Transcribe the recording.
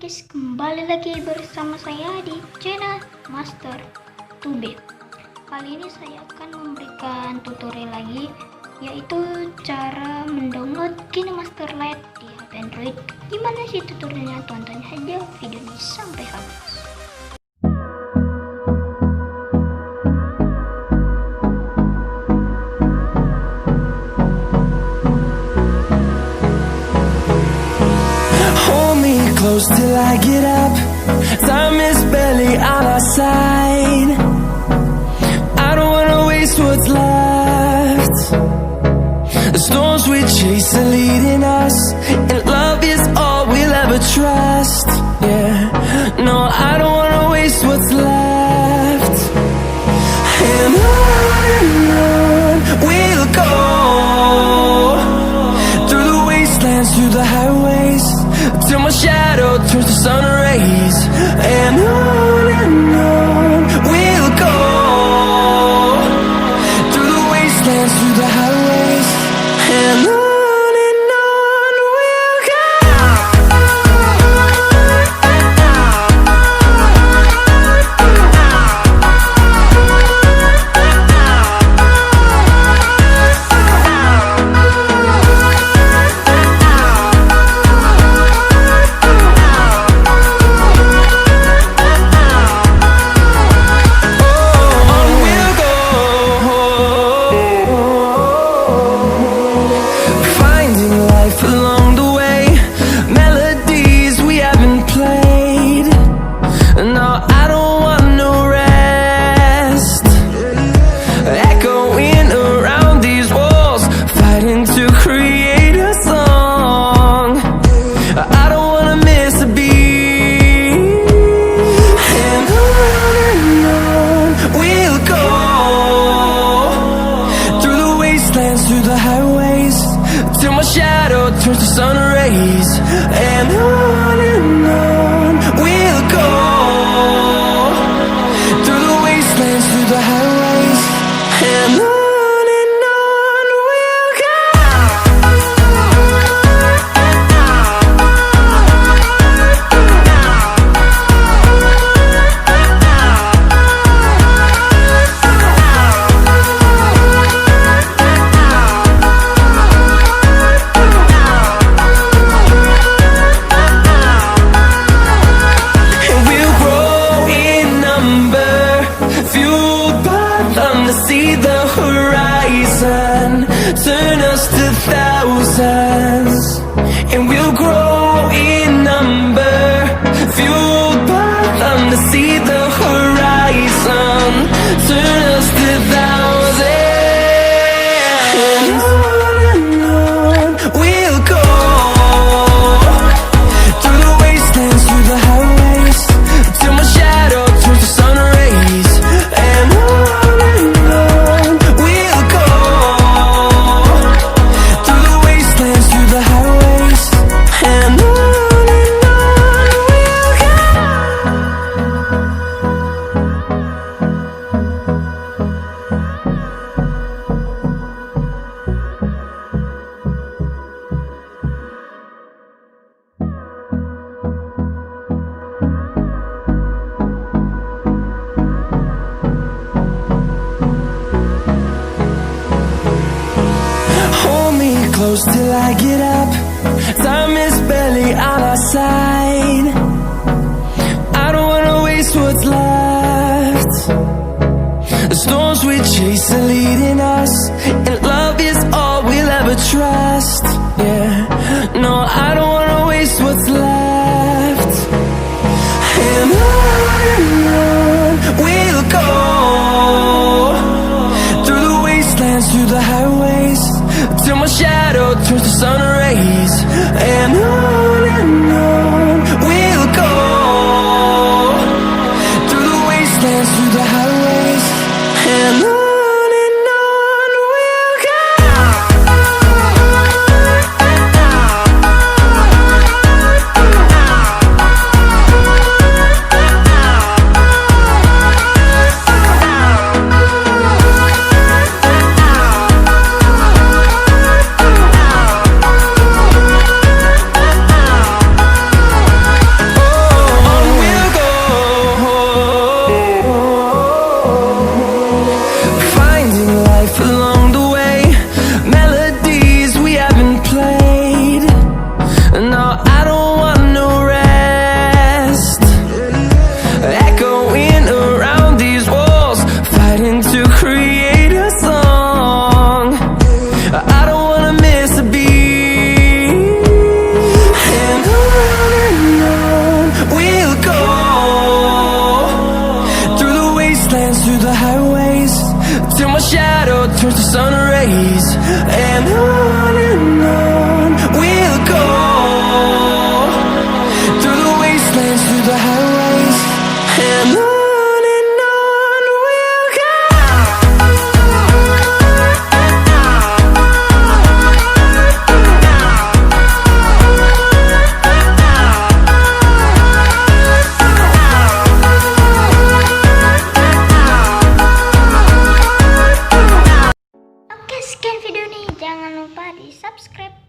guys, kembali lagi bersama saya di channel Master 2B. Kali ini saya akan memberikan tutorial lagi, yaitu cara mendownload Kine Master Lite di HP Android. Gimana sih tutorialnya? Tonton aja video ini sampai habis. Close till I get up. Time is barely on our side. I don't wanna waste what's left. The storms we chase are leading us, and love is all we'll ever trust. Yeah, no, I don't wanna waste what's left. And on we'll go, through the wastelands, through the highways, till my shadow turns to sun rays. And on we'll go, through the wastelands, through the highways. And on we'll go. Through the highways, till my shadow turns to sun rays. And on we'll go, through the wastelands, through the highways. And on we'll go. See the horizon turn us to thousands, and we'll grow in number, fueled by them. To see the horizon turn us to thousands. And on we'll go, through the wastelands, through the highways, till my shadow turns to sun rays. And close till I get up. Time is barely on our side. I don't wanna waste what's left. The storms we chase are leading us, and love is all we'll ever trust. Yeah, no, I don't wanna waste what's left. And on we'll go, through the wastelands, through the highways, till my shadow turns to sun rays. And on we'll go, through the wastelands, through the highways. And on we'll go. create a song. I don't wanna miss a beat. And on we'll go, through the wastelands, through the highways, till my shadow turns to sun rays. And on we'll go, through the wastelands, through the highways, and on we'll go. Oke, sekian video ini. Jangan lupa di subscribe